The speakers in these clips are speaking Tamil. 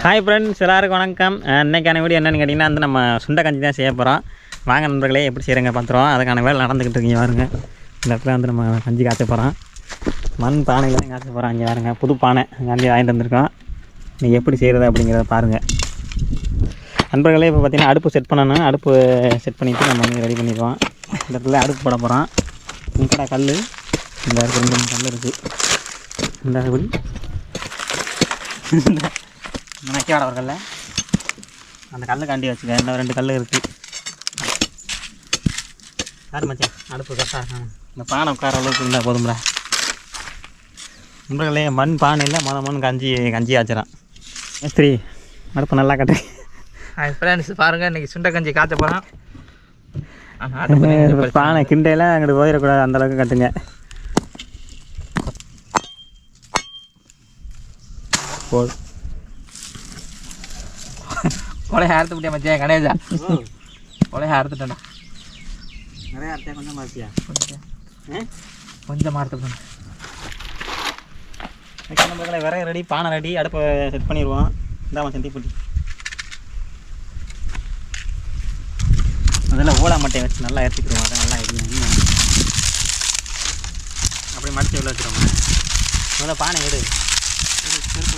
ஹாய் ஃப்ரெண்ட்ஸ், எல்லாருக்கும் வணக்கம். இன்றைக்கான வீடியோ என்னென்னு கேட்டிங்கன்னா வந்து நம்ம சுண்டை கஞ்சி தான் செய்ய போகிறோம். வாங்க நண்பர்களே, எப்படி செய்கிறங்க பார்த்துருவோம். அதுக்கான வேலை நடந்துக்கிட்டு இருக்கீங்க பாருங்க. இந்த இடத்துல வந்து நம்ம கஞ்சி காய்ச்ச போகிறோம். மண் பானையில் தான் காய்ச்ச போகிறோம். இங்கே பாருங்க, புது பானை கஞ்சி வாங்கிட்டு வந்திருக்கோம். நீங்கள் எப்படி செய்கிறது அப்படிங்கிறத பாருங்கள் நண்பர்களே. இப்போ பார்த்திங்கன்னா அடுப்பு செட் பண்ணணும். அடுப்பு செட் பண்ணிவிட்டு நம்ம வந்து ரெடி பண்ணிடுவோம். இந்த இடத்துல அடுப்பு போட போகிறோம். இங்கடா கல், இந்த இடத்துல 2 கல் இருக்குது. இந்த எப்படி நினைக்காட ஒரு கல்லை அந்த கல்லை காண்டி வச்சுக்க. இன்னும் 2 கல் இருக்குது. யார் மச்சான் அடுப்பு கரெக்டாக இருக்காங்க. இந்த பானை உட்கார அளவுக்கு இருந்தால் போதும்ல நண்பர்களே. மண் பானையில் மண் கஞ்சி ஆச்சிடும். மேஸ்திரி அடுப்பு நல்லா கட்டு. ஃப்ரெண்ட்ஸ் பாருங்கள், இன்றைக்கி சுண்டை கஞ்சி காய்ச்ச போகிறோம். பானை கிண்டையில் அங்கிட்டு போயிடக்கூடாது, அந்தளவுக்கு கட்டுங்க. போதும். கொலையை அறுத்து விட்டியா மச்சான்? கணேஜா கொலையை அறுத்துட்டேன்டா. நிறையா அறுத்தா கொஞ்சம் மாற்றியா? கொஞ்சம் அறுத்துக்கணும். நம்மளை விறகு ரெடி, பானை ரெடி, அடுப்பை செட் பண்ணிடுவோம். இந்தாமல் செந்தி பூட்டி அதில் ஓலா மட்டையை வச்சு நல்லா எடுத்துக்கிடுவோம். அதை நல்லா எரியும். அப்படி மடித்து உள்ள வச்சுருவோங்க. முதல்ல பானை எடு, செருப்பு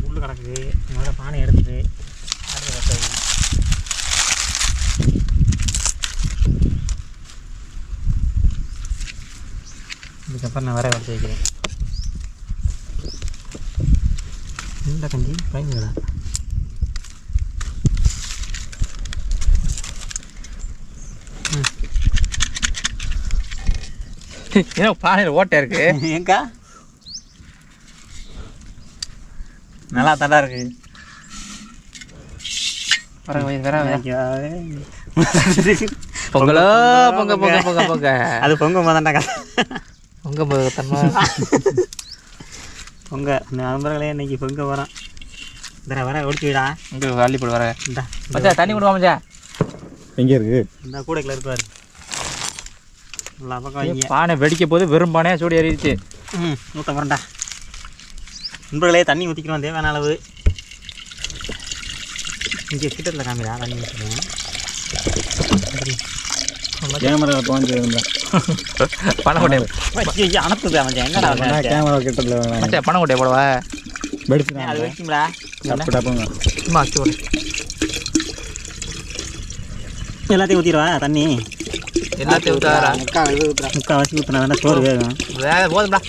உள்ளு கிடக்குது. முதல்ல பானை எடுத்துட்டு அடுத்து வச்சது. இதுக்கப்புறம் நான் வேற வச்சு வைக்கிறேன். இந்த கஞ்சி பயங்கடா. ஏன்னா பானையில் ஓட்டை இருக்கு. ஏங்கா நல்லா தடா இருக்கு. பொங்கலோ பொங்க பொங்க பொங்க பொங்க அது பொங்க போதாண்டா. பொங்க பொங்க தன்மா பொங்க நண்பர்களே. இன்னைக்கு பொங்க போகிறோம். இந்த வர ஒடிச்சுடா. இங்கே வள்ளிப்போடு வர. இந்தா மச்சா தண்ணி கொண்டு வா மச்சா. எங்கே இருக்குது? இந்த கூடைக்குள்ள இருப்பாரு. நல்லா பக்கம் வைங்க. பானை வெடிக்க போது வெறும் பானையாக சூடு ஏறிடுச்சு. ஊற்ற போகிறேன்டா நண்பர்களே. தண்ணி ஊற்றிக்கிறோம் தேவையான அளவு. இங்கே கிட்டத்தில் காமிடா தண்ணி ஊற்றிக்கிறோம். கேமரா தோஞ்சு பணக்கொட்டை அனுப்புது அவன். என்னடா கேமரா கிட்டத்தில் மச்சா பணக்கொட்டையை போடவா? வெடிச்சு அது வெடிக்குங்களா? டப்புங்க சும்மா அச்சு போடு. எல்லாத்தையும் ஊற்றிடுவா தண்ணி. எல்லாத்தையும் ஊற்றாரா? முக்கால்வாசி ஊற்றினா தானே சோறு வேகும். போதும்டா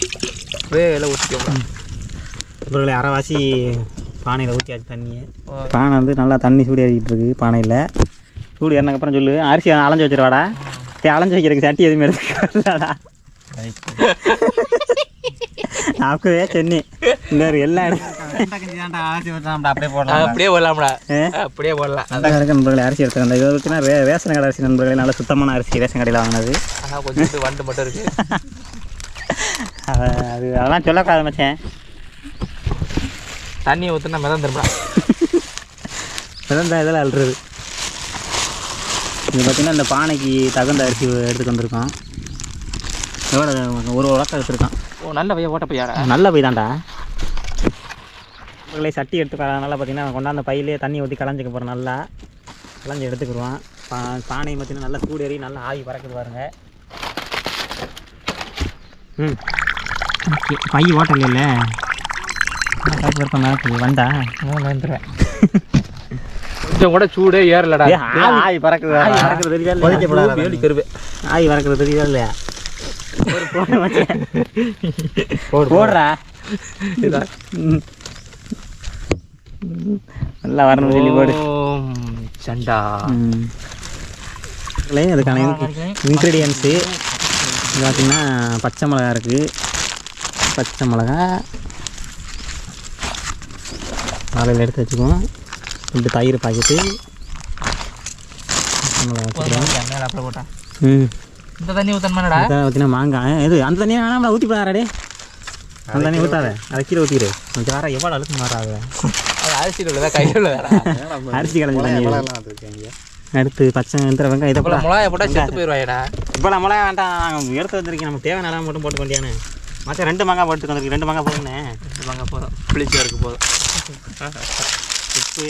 எல்லாம் ஊற்றிக்கோங்க. இவர்களை அரைவாசி பானையில் ஊற்றியாச்சு தண்ணியை. பானை வந்து நல்லா தண்ணி சூடு ஏறிக்கிட்டு இருக்குது. பானையில் சூடு ஏறினதுக்கப்புறம் சொல்லு. அரிசி அலைஞ்சி வச்சிருவாடா. அலைஞ்சி வைக்கிறதுக்கு சட்டி எதுவுமே எடுத்துக்காடா. அப்பவே சென்னி இந்த எல்லா அப்படியே போடலாம்டா. அப்படியே போடலாம். நண்பர்களை அரிசி எடுத்துக்க. அந்த இது வச்சுன்னா ரேஷன் கடை அரிசி நண்பர்களே. நல்ல சுத்தமான அரிசி ரேஷன் கடையில் வாங்கினது. ஆனால் கொஞ்சம் வண்டு மட்டும் இருக்குது. அது அதெல்லாம் சொல்லக்கூடாது மச்சேன். தண்ணியை ஊற்றுனா மிதம் திரும்பா. மிதந்தா இதெல்லாம் அழுறது. இது பார்த்திங்கன்னா இந்த பானைக்கு தகுந்த அரிசி எடுத்துகிட்டு வந்திருக்கோம். எவ்வளோ ஒரு உலக்கம் எடுத்துருக்கான். ஓ நல்ல பையன் ஓட்ட பையாடா. நல்ல பை தான்டா. சட்டி எடுத்துக்கிறதுனால பார்த்திங்கன்னா கொண்டாந்த பையிலே தண்ணி ஊற்றி களைஞ்சிக்க போகிறோம். நல்லா களைஞ்சி எடுத்துக்கிடுவோம். பானை பார்த்திங்கன்னா நல்லா சூடேறி நல்லா ஆவி பறக்குது பாருங்க. பை ஓட்டல இல்லை வந்தா வந்துடுவேன். கொஞ்சம் கூட சூடே ஏறலடா. ஆவி பறக்குது. ஆவி பறக்குறது தெரியாது. ஆவி பறக்குறது தெரியுதா இல்லையா? போடுறா நல்லா வரணும் சொல்லி போடு. சண்டா அதுக்கான இன்க்ரீடியன்ஸு இது பார்த்திங்கன்னா பச்சை மிளகா இருக்குது. பச்சை மிளகா காலையில் எடுத்து வச்சுக்குவோம். ரெண்டு தயிர் பாக்கெட்டு பச்சை மிளகா வச்சுக்கிறோம். அப்புறம் போட்டா இந்த தண்ணி ஊற்றணுமாடா? ஊற்றினா மாங்காய் இது அந்த தண்ணியை வேணாம்டா ஊற்றி போடாடே. அந்த தண்ணி ஊற்றாத, அதை கீழே ஊற்றிடு. கொஞ்சம் வேறு எவ்வளோ அழுத்து மாறாது. அரிசியில் உள்ளதா கையில் உள்ளதா? அரிசி கலந்து தண்ணி அடுத்து பச்சை வெங்காயம் இதை போல மிளகாய் போட்டால் செத்து போயிடுவாயடா. இப்போ மிளகாய் வேண்டாம். நாங்கள் எடுத்து வந்திருக்கேன். நமக்கு தேவையான மட்டும் போட்டு கொண்டியானே. மற்ற 2 மாங்காய் போட்டு வந்துருக்கு. 2 மாங்காய் போதுங்கண்ணே. 2 மாங்காய் போதும். புளிச்சியாக இருக்குது போதும். உப்பு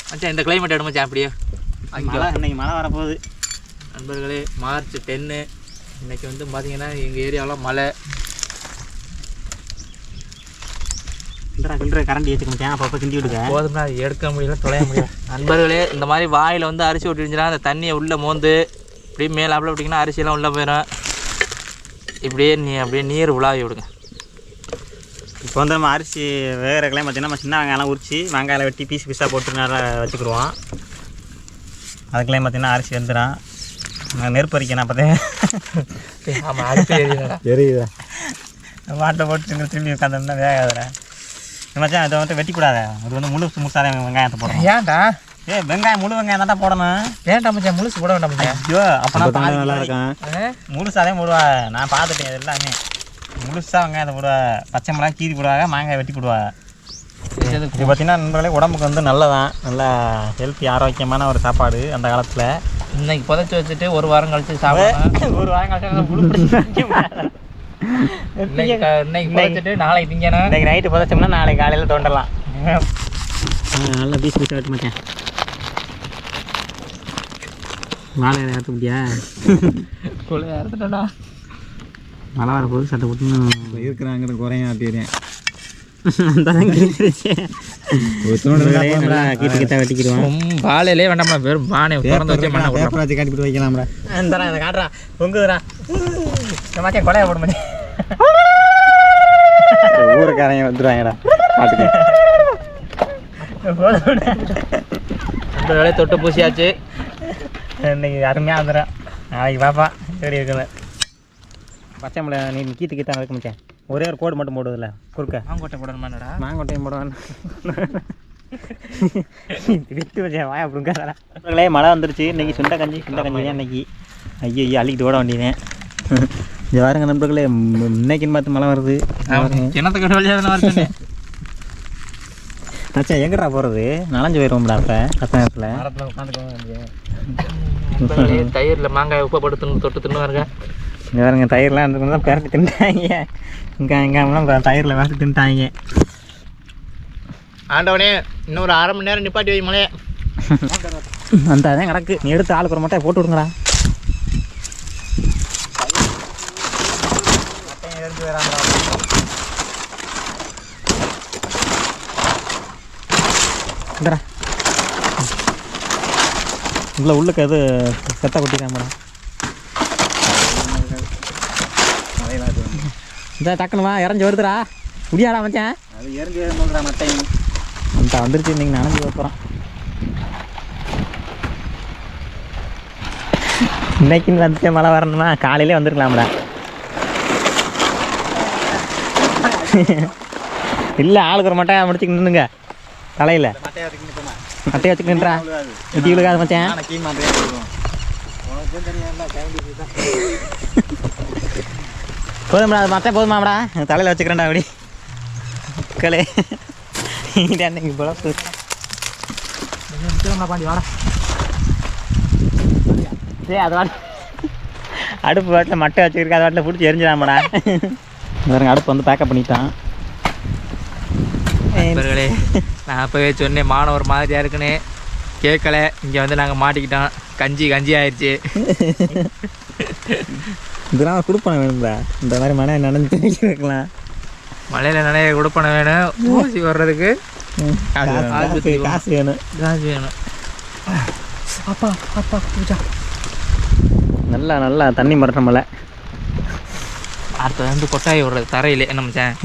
மச்சான் இந்த கிளைமேட் எடு மச்சான் அப்படியே மழை இன்னைக்கு மழை வரப்போகுது நண்பர்களே. மார்ச் 10 இன்னைக்கு வந்து பார்த்தீங்கன்னா எங்கள் ஏரியாவில் மழை. கிண்டுற கரண்டி ஏற்றுக்க அப்பப்போ கிண்டி விடுங்க. போதும்னா எடுக்க முடியல தொலைய முடியல. நண்பர்களே இந்த மாதிரி வாயில் வந்து அரிசி விட்டுருந்துச்சுன்னா அந்த தண்ணியை உள்ளே மோந்து இப்படியே மேலாப்பில் விட்டிங்கன்னா அரிசியெல்லாம் உள்ளே போயிடும். இப்படியே அப்படியே நீர் உலாவி விடுங்க. இப்போ வந்து நம்ம அரிசி வேகிறக்கெல்லாம் பார்த்தீங்கன்னா நம்ம சின்ன வெங்காயம்லாம் உரிச்சு வெங்காயம் வெட்டி பீஸாக போட்டு நல்லா வச்சுக்கிடுவோம். அதுக்கெல்லாம் பார்த்தீங்கன்னா அரிசி வந்துடும். நான் நெருப்பு அரிக்கணும் அப்போதே. ஆமாம் அடுத்து எரியுதா வாட்டை போட்டு திரும்பி உட்காந்தோம்னா வேகாதுடா மச்சான். இதை வந்து வெட்டிக்கூடாது. அது வந்து முழுசாக வெங்காயத்தை போடணும். ஏன்டா? வெங்காயம் முழு வெங்காயம் தான் போடணும். வேண்டாம் மச்சான் முழுசு போட வேண்டாம் மச்சான். ஐயோ அப்போனா நல்லா இருக்கும். முழுசாதே போடுவா. நான் பார்த்துட்டேன் இது எல்லாமே. முழுசாக வெங்காயத்தை போடுவா. பச்சை மிளகா கீரி போடுவாங்க, மாங்காய் வெட்டி போடுவா. இது பார்த்தீங்கன்னா நண்பர்களே உடம்புக்கு வந்து நல்லதான். நல்லா ஹெல்த்தி ஆரோக்கியமான ஒரு சாப்பாடு அந்த காலத்தில். இன்னைக்கு புதைச்சி வச்சுட்டு ஒரு வாரம் கழிச்சு சாப்பிடுவேன். ஒரு வாரம் கழிச்சு இன்னைக்கு புதைச்சிட்டு நாளைக்கு திங்கணும். இன்னைக்கு நைட்டு புதைச்சோம்னா நாளைக்கு காலையில் தோண்டலாம். நல்லா பீஸ் வெட்ட மாட்டேன். வாழை ஏற்ற முடியா கொலை அறுத்துட்டா. மழை வரப்போது சட்டை போட்டு இருக்கிறாங்கிற குறையும் ஆட்டிடுறேன். வெட்டிக்கிடுவோம். வாழையிலே வேண்டாம்னா வெறும் பானை திறந்து வச்சு மண்ணை பேப்பராச்சு காட்டிவிட்டு வைக்கலாம்டா. இதை காட்டுறா பொங்குதுடா மாச்சேன் கொலையை போட மாட்டேன். ஊருக்காரங்க வந்துடுவாங்கடா பாட்டுக்கு. அந்த வேலையை தொட்டு பூசியாச்சு. இன்னைக்கு அருமையாக வந்துடும். நாளைக்கு பாப்பா எப்படி இருக்குல்ல. பச்சை மிளகா நீ கீத்து வைக்க மாட்டேன். ஒரே ஒரு கோடு மட்டும் போடுவதில்ல குறுக்க. மாங்கொட்டை போடணுமாடா? மாங்கொட்டையும் போடுவான். விட்டு வச்சேன் வாயா அப்படிங்கிறே. மழை வந்துருச்சு. இன்றைக்கி சுண்டை கஞ்சி தான் இன்றைக்கி. ஐயோ அள்ளிக்கிட்டு ஓட வேண்டியதேன். இது பாருங்க நண்பர்களே, இன்னைக்குன்னு பார்த்து மழை வருது. கிணத்து கட்ட வழியாக வருது. அச்சா எங்கடா போகிறது? நனைஞ்சு போயிடுவோம்டா அப்போ கத்த நேரத்தில். தயிரில் மாங்காய் உப்பை படுத்து தொட்டு தின்னுவாருங்க. இங்கே பாருங்க தயிர்லாம் இருந்துருந்து தான் பிறகு தின்ட்டாங்க. இங்கெல்லாம் தயிரில் வேறு தின்ட்டாங்க. ஆண்டவனே இன்னொரு அரை மணி நேரம் நிப்பாட்டி வை மழையை. அந்த அதான் கிடக்கு. நீ எடுத்து ஆளுக்கு ஒரு மட்டை போட்டு விடுங்கடா. இல்லை உள்ளுக்கு எது செத்த கொட்டிக்காமடா. இந்த டக்குனுமா இறஞ்சி வருதுடா. முடியாடா மச்சான். அது இறங்கி வரும்போதுடா மட்டையும் அந்த வந்துருச்சு. இன்னைக்கு நனைஞ்சு வைப்போம். இன்னைக்குன்னு வந்துட்டு மழை வரணுமா? காலையிலே வந்துருக்கலாம்டா. இல்லை ஆளுக்கு ஒரு மட்டையை முடிச்சுக்கிட்டு நின்றுங்க தலையில். மட்டையை வச்சுக்கிட்டுன்றா வெட்டி விழுக்காது மச்சான். போதும்டா அது மட்டை போதுமாடா. தலையில் வச்சுக்கிறேன்டா அப்படி மக்களே. அன்னைக்கு பொழப்பு பாண்டி வாடா. சரி அது வாட அடுப்பு வாட்டில் மட்டை வச்சுருக்க. அது வாட்டில் பிடிச்சி எரிஞ்சிடாமடா. வேறுங்க அடுப்பு வந்து பேக்கப் பண்ணிட்டான். நான் அப்போவே சொன்னேன் மாணவர் மாதிரியாக இருக்குன்னு. கேட்கல. இங்கே வந்து நாங்கள் மாட்டிக்கிட்டோம். கஞ்சி ஆயிடுச்சு. இதெல்லாம் கொடுப்பன வேணும்டா. இந்த மாதிரி மழை நனைஞ்சு வைக்கலாம். மழையில் நனைய கொடுப்பன வேணும். ஊசி வர்றதுக்கு காசு வேணும். அப்பா பூஜா நல்லா நல்லா தண்ணி மரட்ட மழை. அடுத்தது வந்து கொட்டாய் விடுறது தரையிலே. என்ன மச்சான்?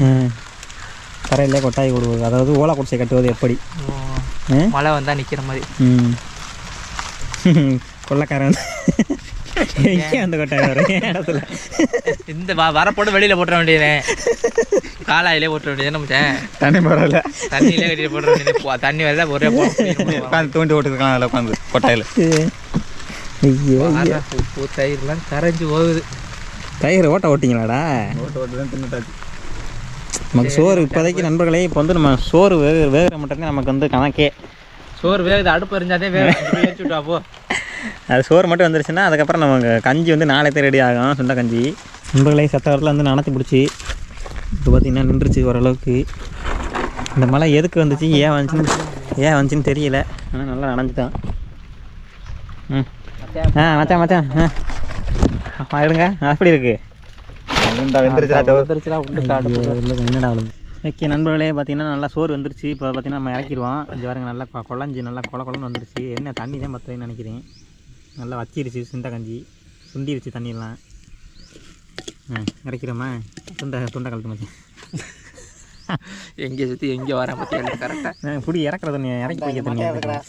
தரையிலே கொட்டாய் விடுவது, அதாவது ஓலை குடிசை கட்டுவது எப்படி? மழை வந்தால் நிற்கிற மாதிரி. கொள்ளைக்காரன் அந்த கொட்டாய் வரும் இடத்துல. இந்த வரப்போட்டு வெளியில் போட்டுற வேண்டியது. காலாயிலே போட்டுற வேண்டியது. என்ன மச்சான்? தண்ணி போடல. தண்ணியிலே கட்டிட்டு போட்டுற வேண்டியது. தண்ணி வரல ஒரே உட்காந்து தூண்டி ஓட்டுருக்கலாம். அதில் உட்காந்து கொட்டாயில். உப்பு தயிர்லாம் கரைஞ்சி போகுது. தயிர் ஓட்ட ஓட்டிங்களாடா? ஓட்டு தான் தின்னுட்டாச்சு. நமக்கு சோறு இப்போதைக்கு நண்பர்களே. இப்போ வந்து நம்ம சோறு வேகிற மட்டும்தான் நமக்கு வந்து கணக்கே. சோறு வேகுது. அடுப்பு எரிஞ்சாதே வேச்சுட்டா போ. அது சோறு மட்டும் வந்துருச்சுன்னா அதுக்கப்புறம் நமக்கு கஞ்சி வந்து நாளைக்கு ரெடி ஆகும். சுண்டை கஞ்சி நண்பர்களே. சத்தவரத்தில் வந்து நனைச்சி பிடிச்சி இப்போ பார்த்திங்கன்னா நின்றுச்சு ஓரளவுக்கு. இந்த மழை எதுக்கு வந்துச்சு ஏன் வந்துச்சுன்னு தெரியல. ஆனால் நல்லா நனைஞ்சிட்டான். ம் மச்சான் மச்சான் எடுங்க. அப்படி இருக்கு என்னடா ஓகே நண்பர்களே, பார்த்தீங்கன்னா நல்லா சோறு வந்துருச்சு. இப்போ பார்த்தீங்கன்னா நம்ம இறக்கிடுவோம். இங்கே பாருங்க நல்லா குழஞ்சி நல்லா குழன்னு வந்துருச்சு. என்ன தண்ணி தான் பத்துறேன்னு நினைக்கிறேன். நல்லா வச்சிருச்சு சுண்டை கஞ்சி, சுண்டிருச்சு தண்ணியெல்லாம். இறக்கிறோமா? துண்டை கழட்டு மச்சான். எங்கே சுற்றி எங்கே வரேன் பற்றி எல்லாம் கரெக்டாக நான் இப்படி இறக்குற தண்ணி இறக்கி வைக்க தண்ணி வைக்கிறோம்.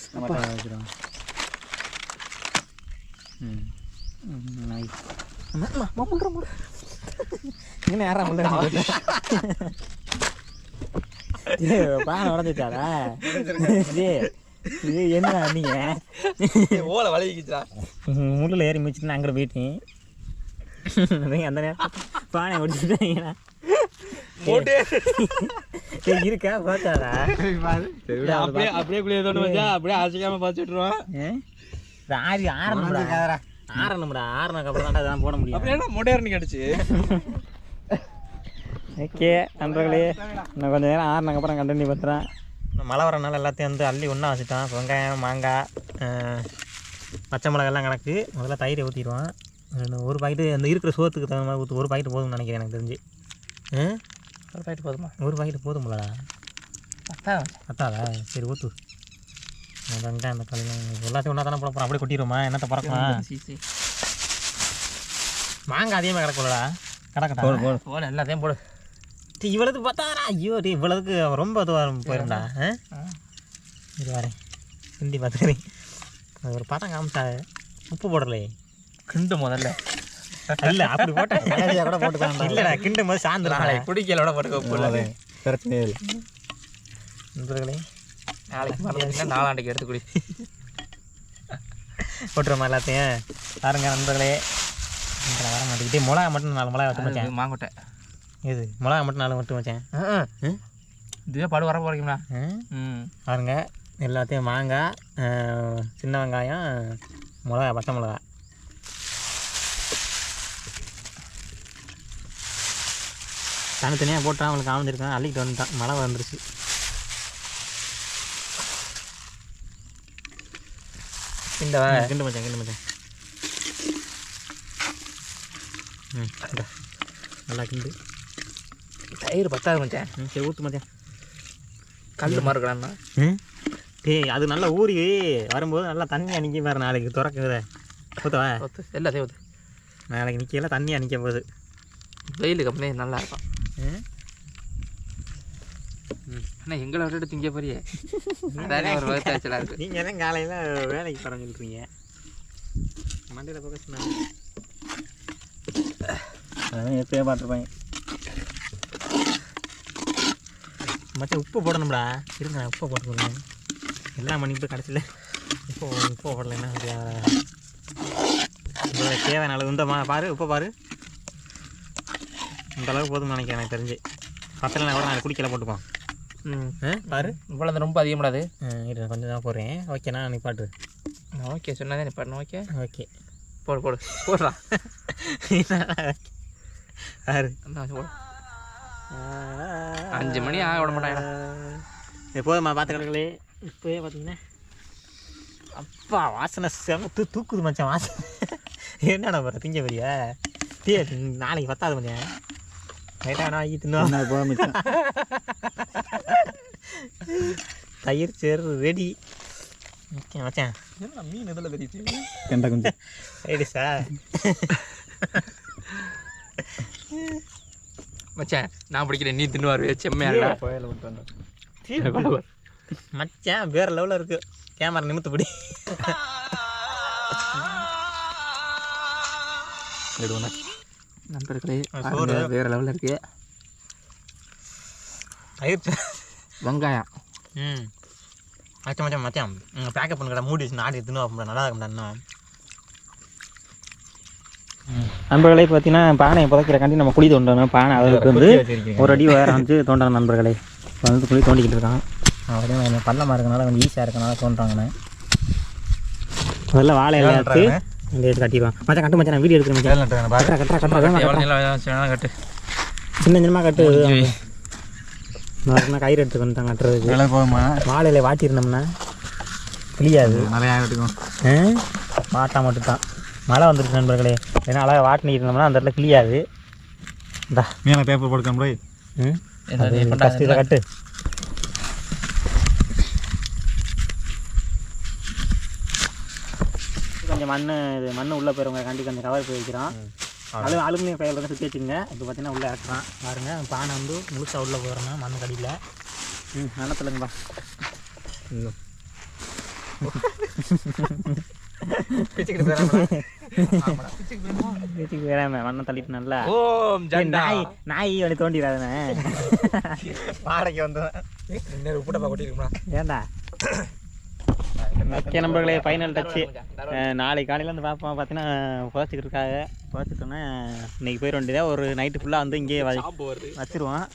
என்ன யாரா பானை உடஞ்சிட்டாரா? இது என்ன நீங்கள் ஓலை வளைக்கிச்சா முள்ளில் ஏறி மிச்சிட்டு அங்கே போயிட்டேன். அந்த நேரம் பானை உடச்சிட்டாங்கண்ணா இருக்கா பார்த்தாரா? அப்படியே அப்படியே குளிய தோண்டு வச்சா அப்படியே அசைக்காம பார்த்துட்டுருவோம். ஆறணும்டா ஆறுனக்கு அப்புறம் தான் அதெல்லாம் போட முடியும். அப்படியே மொடையர்னு கிடச்சி. ஓகே நண்பர்களே, இன்னும் கொஞ்சம் நேரம் ஆறுனக்கு அப்புறம் கண்டினியூ பண்ணுறேன். மழை வரனால எல்லாத்தையும் வந்து அள்ளி ஒன்றா வச்சுட்டான். வெங்காயம், மாங்காய், பச்சை மிளகாலாம் கணக்கு. முதல்ல தயிரை ஊற்றிடுவான். ஒரு பாக்கெட்டு அந்த இருக்கிற சோத்துக்கு தகுந்த மாதிரி ஊற்று. ஒரு பாக்கெட்டு போதும்னு நினைக்கிறேன் எனக்கு தெரிஞ்சு. ஒரு பாக்கெட் போதுமா? ஒரு பாக்கெட்டு போதும்லடா. அத்தாதா? சரி ஊற்று. வெங்காயம், தக்காளி எல்லாத்தையும் ஒன்றா தானே போட போகிறோம். அப்படியே கொட்டிடுவோமா? என்னத்தை பறக்கலாம்? மாங்காய் அதிகமாக கிடக்கும்லடா. கிடக்கட்டா போல எல்லாத்தையும் போடு. இவ்வளோக்கு பார்த்தாரா? ஐயோ டே இவ்வளோக்கு ரொம்ப இதுவாக போயிருந்தா. இது வரேன் ஹிந்தி பார்த்துக்கிறேன். அது ஒரு படம் காமிச்சா உப்பு போடலையே. கிண்டு முதல்ல இல்லை அப்படி போட்டேன் கூட போட்டுக்கலாம். இல்லைடா கிண்டும் போது சாயந்தரம் குடிக்கலோட போட்டுக்க உப்பு பிரச்சனை இல்லை. நண்பர்களே நாளைக்கு மறந்துச்சுன்னா நாளாண்டைக்கு எடுத்து குடி போட்டுருமா எல்லாத்தையும். பாருங்க நண்பர்களே, வர மாட்டேங்கிட்டே. மிளகா மட்டும் 4 மிளகா வச்சு வச்சேன். மாங்கொட்டை இது மிளகா மட்டும் 4 மட்டும் வச்சேன். இதுவே படு வர போகிறீங்களா? பாருங்க எல்லாத்தையும் மாங்காய், சின்ன வெங்காயம், மிளகா, பச்சை மிளகா. தனித்தனியாக போட்டால் அவங்களுக்கு ஆவஞ்சிருக்கான். அள்ளிக்கிட்டு வந்துட்டான். மழை வந்துருச்சு. கிண்டு மச்சான் நல்லா கிண்டு. தயிர் பத்தாது மச்சான். சரி ஊற்று மச்சான். கல் மறுக்கலாம்ண்ணா. டேய் அது நல்லா ஊறி வரும்போது நல்லா தண்ணி அணிக்க பாரு. நாளைக்கு திறக்குத ஊற்றவா? எல்லாத்தையும் ஊற்று. நாளைக்கு நிற்கல தண்ணி அணிக்க போகுது. வெயிலுக்கு அப்படியே நல்லா இருக்கும். ஆனால் எங்களை விட்டுட்டு திங்க போறியே அதானே ஒரு வகுத்தாச்சலாக இருக்குது. நீங்கள் தான் காலையில் வேலைக்கு போகிறேன்னு சொல்கிறீங்க. மண்டையில் போக அதான் எப்பயே பார்த்துருப்பாங்க. மச்சா உப்பு போடணும்டா. இருங்க உப்பை போட்டு கொடுங்க. எல்லாம் பண்ணிவிட்டு கடைசியில் உப்பு போடலைன்னா தேவையான அளவு இந்த பாரு உப்பை பாரு. இந்த அளவுக்கு போதும்னு நினைக்கிறேன் எனக்கு தெரிஞ்சு. பத்தலைனா கூட நான் குடிக்கலாம் போட்டுப்போம். பாரு இவ்வளோ ரொம்ப அதிகமாடாது. இரு கொஞ்சம் தான் போடுறேன். ஓகேண்ணா நிப்பாட்டு. ஓகே சொன்னதே நிப்பாட்டணும். ஓகே ஓகே போடு போடுறா. பாரு போடு. 5 மணி ஆக விட மாட்டாங்க எப்போதுமா பார்த்துக்கிட்டே. இப்போயே பார்த்தீங்கன்னா அப்பா வாசனை செமத்து தூக்குது மச்சான். வாசனை என்னடா போகிற திங்க பெரியா? நாளைக்கு பத்தாது மச்சான். ரைட்டாக வாங்கி தின்னு தயிர் சேரு ரெடி. ஓகே மச்சான். என்ன மீன் இதில் தெரியுது கெண்டை கொஞ்சம் ரெடி சார். மச்சான் நான் பிடிக்கிறேன், நீ தின்னுவார் செம்மையா கோயிலை விட்டு வந்தோம். மச்சான் வேறு லெவலில் இருக்குது. கேமரா நிமித்து பிடி. நண்பர்களே வேறு லெவலில் இருக்குது. வெங்காயம் மச்சான் மச்சான் பேக்கப் பண்ண கடை மூடி வச்சு நாடி தின்னு நல்லா இருக்கும்டா. நண்பர்களே பார்த்தீங்கன்னா பானையை புதைக்கிறக்காண்டி நம்ம குழி தோண்டணும். பானை அதுக்கு வந்து ஒரு அடி உயரம் வந்து தோண்டணும் நண்பர்களே. இப்போ வந்து குழி தோண்டிக்கிட்டு இருக்கான். அவரே பள்ளமாக இருக்கனால கொஞ்சம் ஈஸியாக இருக்கனால தோன்றாங்கண்ணே. முதல்ல வாழை எல்லாம் எடுத்து இந்த எடுத்து கட்டிடுவான். மச்சான் கட்டு மச்சான், நான் வீடியோ எடுக்கிறேன் மச்சான். கட்டுறா கட்டு சின்ன சின்னமாக கட்டு. நான் கயிறு எடுத்து வந்துட்டாங்க கட்டுறதுக்கு. வேலை போகுமா? வாழையில வாட்டியிருந்தோம்னா கிளியாது, நிறையா எடுக்கும். வாட்டா மட்டும்தான். மழை வந்துருச்சு நண்பர்களே, ஏன்னா அழகாக வாட்டினிட்டு இருந்தோம்னா அந்த இடத்துல கிளியாது. இந்தா மேலே பேப்பர் போட்டுக்க போய். ஃபஸ்ட்டு இதை கட்டு. கொஞ்சம் மண் உள்ளே போயிருங்க, கண்டி கொஞ்சம் கவர் போய் வைக்கிறோம். அலுமினியம் பையில் வந்து சுற்றி வச்சுங்க. இப்போ பார்த்தீங்கன்னா உள்ளே இறக்குறான் பாருங்கள். பானை வந்து முழுசாக உள்ளே போயிடணும் மண் கடியில். நிலத்துலங்கப்பா மண்ணை தள்ளிட்டு நல்லா நாய் அப்படி தோண்டிடாதுண்ணே. வாடகைக்கு வந்து கூட்டப்பா கொட்டிருக்குமா? ஏண்டா ஓகே நண்பர்களே, ஃபைனல் டச்சு. நாளைக்கு காலையில் வந்து பார்ப்போம். பார்த்தீங்கன்னா புதைச்சிக்கிட்டு இருக்காங்க. புதைச்சிட்டோன்னா இன்றைக்கி போயிட வேண்டியதாக. ஒரு நைட்டு ஃபுல்லாக வந்து இங்கேயே வச்சுருவோம்.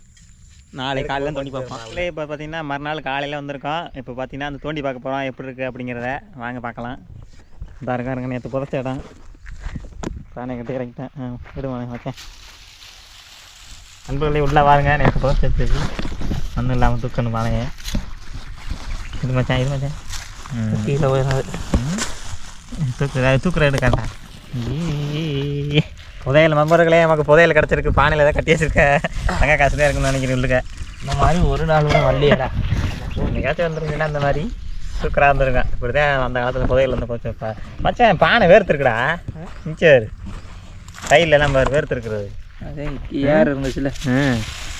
நாளைக்கு காலையில் தோண்டி பார்ப்போம். இல்லை இப்போ பார்த்தீங்கன்னா மறுநாள் காலையில் வந்திருக்கோம். இப்போ பார்த்தீங்கன்னா அந்த தோண்டி பார்க்க போகிறோம் எப்படி இருக்குது அப்படிங்கிறத வாங்க பார்க்கலாம். இருங்க நேற்று புதைச்ச இடம் தானே கட்டி இறக்கிட்டேன். விடுவாங்க ஓகே நண்பர்களே, உள்ளே வாருங்க. நேற்று புதைச்சி வச்சுருக்கு, ஒன்றும் இல்லாமல் தூக்கணும் பானையை. இது மச்சான் கீழே போயிடாது. தூக்குற எடுக்காண்டா. புதையல் நண்பர்களே, நமக்கு புதையல் கிடச்சிருக்கு. பானையில் தான் கட்டி வச்சிருக்க. தங்க காசு தான் இருக்குன்னு நினைக்கிறேன். உள்ளுக்க இந்த மாதிரி ஒரு நாள் கூட வரலையடா. என்னைக்காச்சும் வந்துருந்துச்சுன்னா அந்த மாதிரி சூப்பராக இருந்திருக்கேன். இப்படி தான் அந்த காலத்தில் புதையல் வந்து போச்சு. மச்சான் பானை வேர்த்துருக்குடா. மிச்சர் கையில் எல்லாம் வேர்த்துருக்குறது. அதே ஏர் இருந்துச்சுல்ல.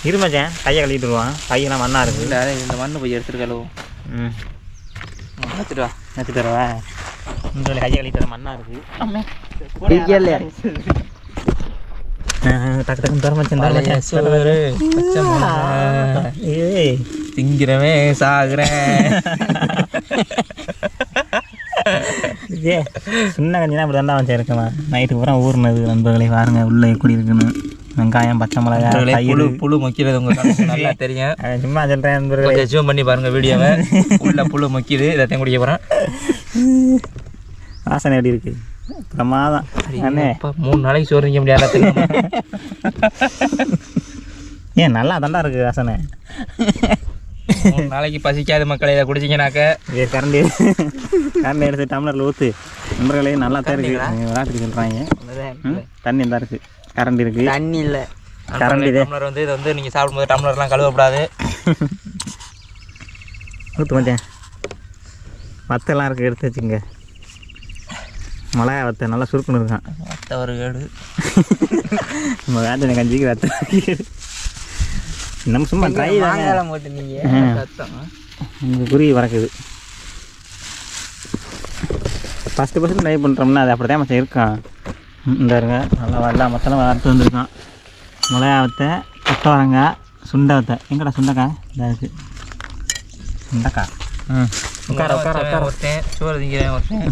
இரு மச்சான், கையை கழுவிட்டுருவான். கையெல்லாம் மண்ணாக இருக்குது. இல்லை அதே இந்த மண்ணு போய் எடுத்துட்டு கழுவும். வச்சுட்டு வா. வச்சு தருவா. இந்த கையை கழுவிட்டு மண்ணாக இருக்குது. டக்கு டக்குன்னு தர மச்சான். திங்கிறவே சாகுறேன். சின்ன கஞ்சினா இப்படி தாண்டா வச்சு இருக்குமா. நைட்டு பூரா ஊர்னது நண்பர்களை பாருங்க. உள்ளே எப்படி இருக்குன்னு வெங்காயம், பச்சை மிளகாய், புழு மொக்கிறது உங்களுக்கு நல்லா தெரியும். சும்மா சொல்கிறேன் நண்பர்களை, ஜூம் பண்ணி பாருங்கள் வீடியோவை. உள்ள புழு மொக்கிது. இதைத்தையும் குடிக்க போகிறேன். வாசனை எப்படி இருக்குது? பிரமாதம். அண்ணே 3 நாளைக்கு சோறு திங்க முடியாது. ஏன் நல்லா தாண்டா இருக்குது வாசனை. 3 நாளைக்கு பசிக்காது மக்களை. இதை குடிச்சிங்கனாக்க கரண்டி எடுத்து டம்ளரில் ஊற்று. நண்பர்களே நல்லா தான் இருக்குது. விளாட்டுக்கு சொல்கிறாங்க. தண்ணி தான் இருக்குது, கரண்ட் இருக்குது. தண்ணி இல்லை, கரண்ட் இது. டம்ளர் வந்து இதை வந்து நீங்கள் சாப்பிடும்போது டம்ளர்லாம் கழுவக்கூடாது. ஊற்று மச்சான். வத்தெல்லாம் இருக்குது, எடுத்து வச்சுங்க. மிளகா வத்தை நல்லா சுருக்குன்னு இருக்கான். வத்த ஒரு கேடு. நம்ம வேட்டனை கஞ்சிக்கு வத்தை நம்ம சும்மா ட்ரை தான் போட்டு நீங்கள் உங்களுக்கு குருவி பறக்குது. ஃபஸ்ட்டு ட்ரை பண்ணுறோம்னா அது அப்படி தான் மச்சம் இருக்கான். இந்த இருங்க நல்லா எல்லாம் மொத்தம் வறுத்து வந்துருக்கான். மிளகா வத்தை, கொத்தவரங்காய், சுண்டை வத்தை. எங்கடா சுண்டைக்காய்? இதாக இருக்குது சுண்டைக்காய். உட்கார உட்கார உட்கார ஒருத்தன் சோறு திங்கிறேன் ஒருத்தன்.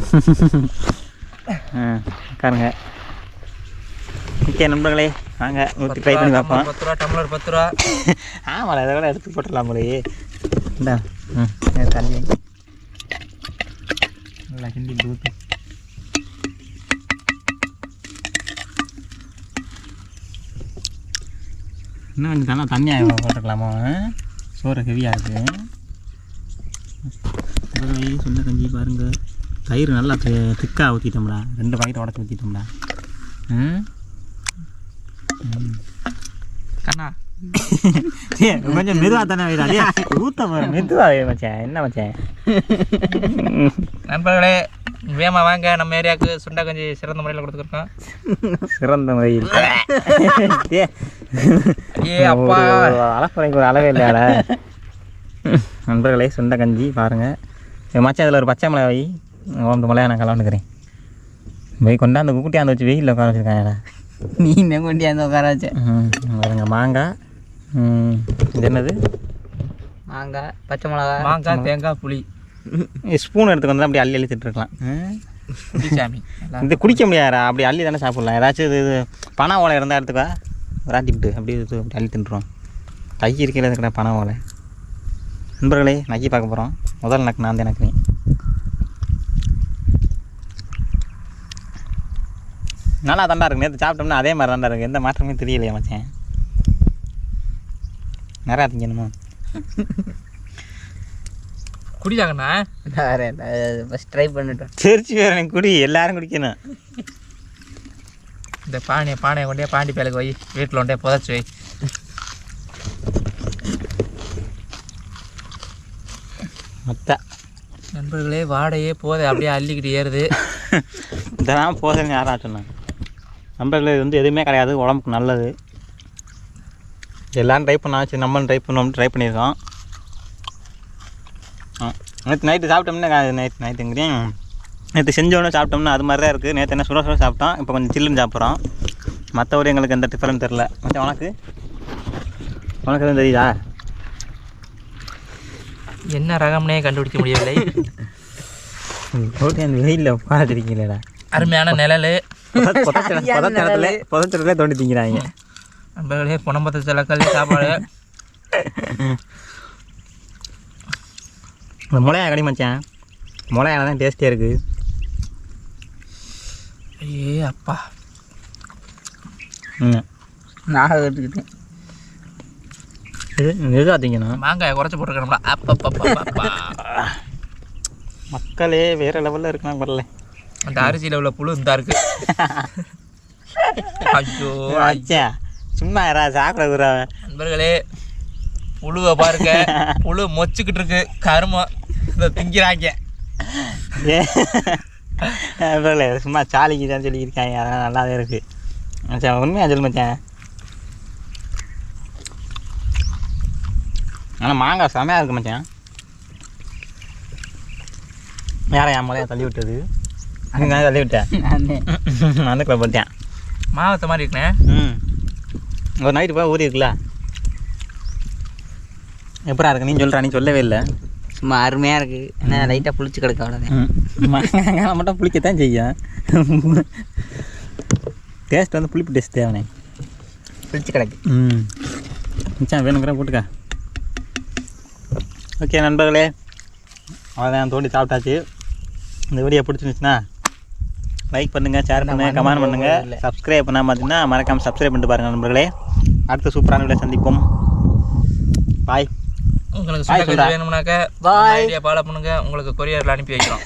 உட்காருங்க. ஓகே நண்பர்களே, வாங்க ஊற்றி ட்ரை பண்ணி பார்ப்போம். 10 ரூபா டம்ளர் 10 ரூபா. ஆமாம், இதை கூட எடுத்து போட்டுடலாம் போலயே. இந்தா தண்ணி நல்லா கிண்டி ஊற்றி. இன்னும் கொஞ்சம் தானே தண்ணியாக போட்டுக்கலாமா? சோறு ஹெவியாக இருக்குது. சொன்ன கஞ்சி பாருங்கள். தயிர் நல்லா திக்காக ஊற்றிட்டோம்டா. 2 பாக்கெட் உடச்சி ஊற்றிட்டோம்டா. கண்ணா கொஞ்சம் மெதுவாக தானே அதே ஊற்ற மெதுவாக மச்சான். என்ன மச்சான்? நண்பர்களே வேமா வாங்க, நம்ம ஏரியாவுக்கு சுண்டை கஞ்சி சிறந்த முறையில் கொடுத்துருக்கோம். சிறந்த முறையில் அப்பா அளப்பறைக்கு ஒரு அளவே இல்லையாடா. நண்பர்களே சுண்டை கஞ்சி பாருங்கள். மச்சான் இதில் ஒரு பச்சை மிளகாய் ஓம்பு மிளகா நான் கலந்துக்கிறேன். போய் கொண்டாந்து கூட்டியாந்து வச்சு வெயிலில் உட்கார வச்சுருக்காங்கடா. நீ என்ன கொண்டியாந்து உட்கார வச்சேன் பாருங்க. மாங்காய், இது என்னது? மாங்காய், பச்சை மிளகாய், மாங்காய், தேங்காய், புளி. ஸ்பூன் எடுத்துக்கு வந்து அப்படி அள்ளி திட்டுருக்கலாம். சாமி இது குடிக்க முடியாதா? அப்படி அள்ளி தானே சாப்பிட்லாம். ஏதாச்சும் இது பனை ஓலை இருந்தால் எடுத்துக்கா, விராட்டிக்கிட்டு அப்படி அப்படி அள்ளி தின்றுவோம். கை இருக்கிறது இருக்கிற பனை ஓலை. நண்பர்களே நக்கி பார்க்க போகிறோம். முதல் நக்கு நான் தான் நக்குனேன். நல்லா தாண்டா இருக்கு. நேற்று சாப்பிட்டோம்னா அதே மாதிரி தாண்டா இருக்குது. எந்த மாற்றமே தெரியலையே மச்சான். நிறையா திங்கணுமா? குடிதாங்கண்ணா ஃபஸ்ட் ட்ரை பண்ணிட்டோம். தெரிச்சு வேறு எனக்கு குடி, எல்லாரும் குடிக்கணும். இந்த பானையை கொண்டே பாண்டி பேலுக்கு வை, வீட்டில் கொண்டே புதைச்சி வை. மொத்த நண்பர்களே வாடையே போதை அப்படியே அள்ளிக்கிட்டு ஏறுது. இதெல்லாம் போதுன்னு யாராக சொன்னாங்க. நம்பர்கள் இது வந்து எதுவுமே கிடையாது, உடம்புக்கு நல்லது. எல்லோரும் ட்ரை பண்ணா, சரி நம்மளும் ட்ரை பண்ணோம்னு ட்ரை பண்ணியிருக்கோம். நேற்று நைட்டு சாப்பிட்டோம்னா நைட்டுங்கிறேன் நேற்று செஞ்சோன்னு சாப்பிட்டோம்னா அது மாதிரி தான் இருக்குது. நேற்று என்ன சுட சாப்பிட்டோம், இப்போ கொஞ்சம் சில்லுன்னு சாப்பிட்றோம். மற்றபடி எங்களுக்கு எந்த டிஃபரெண்ட் தெரில. மச்சான் உனக்கு எதுவும் தெரியுதா? என்ன ரகம்னே கண்டுபிடிக்க முடியவில்லை. போட்டு அந்த வெயிலில் பார்த்துருக்கீங்களா? அருமையான நிழல் புதத்திலே தோண்டி திங்கிறாங்க. நண்பர்களே புனம்பத்த சிலக்கல் சாப்பாடு. இந்த மிளகா கடி மச்சான், மிளகா தான் டேஸ்டியாக இருக்குது. ஐயே அப்பா, நாக கட்டுக்கிட்டேன். இது எதுவும் திங்கணும். மாங்காயை குறைச்சி போட்டுருக்கணும்ல. அப்பப்பா மக்களே வேறு லெவலில் இருக்கலாம். வரல அந்த அரிசியில் உள்ள புழு இந்த இருக்கு. ஐயோ அச்சா சும்மா யாரா சாப்பிட. நண்பர்களே புழுவை பாருங்க, புழு மொச்சுக்கிட்டு இருக்கு. கருமம் இதை திங்கிறாங்க. சும்மா சாலிக்கு தான் சொல்லியிருக்காங்க, அதெல்லாம் நல்லாவே இருக்குது. மச்சான் உண்மையாக சொல்லு மச்சான். ஆனால் மாங்காய் செமையாக இருக்குது மச்சான். யாரை என் முறையாக தள்ளி விட்டது? அங்கே தள்ளி விட்டேன், அந்த போட்டேன். மாவத்தை மாதிரி இருக்குண்ணே. ஒரு நைட்டு போய் ஊறி இருக்குல்ல, எப்படா இருக்கு? நீ சொல்கிறா, நீ சொல்லவே இல்லை. சும்மா அருமையாக இருக்குது. ஏன்னா லைட்டாக புளிச்சு கிடக்க அவ்வளோதான். மாங்காய் மட்டும் புளிக்கத்தான் செய்யும். டேஸ்ட் வந்து புளிப்பு டேஸ்ட் தேவனே, புளிச்சு கிடக்கு. மிச்சம் வேணுங்கிற போட்டுக்க. ஓகே நண்பர்களே, அவ்வளோதான் தோண்டி சாப்பிட்டாச்சு. இந்த வீடியோ பிடிச்சிருந்துச்சுன்னா லைக் பண்ணுங்கள், ஷேர் பண்ணுங்கள், கமெண்ட் பண்ணுங்கள். சப்ஸ்கிரைப் பண்ணால் பார்த்தீங்கன்னா மறக்காமல் சப்ஸ்கிரைப் பண்ணிட்டு பாருங்கள் நண்பர்களே. அடுத்த சூப்பரான வீடியோ சந்திப்போம். பாய். உங்களுக்கு வேணும்னாக்க பாய் ஐடியா ஃபாலோ பண்ணுங்க. உங்களுக்கு கொரியரில் அனுப்பி வைக்கிறோம்.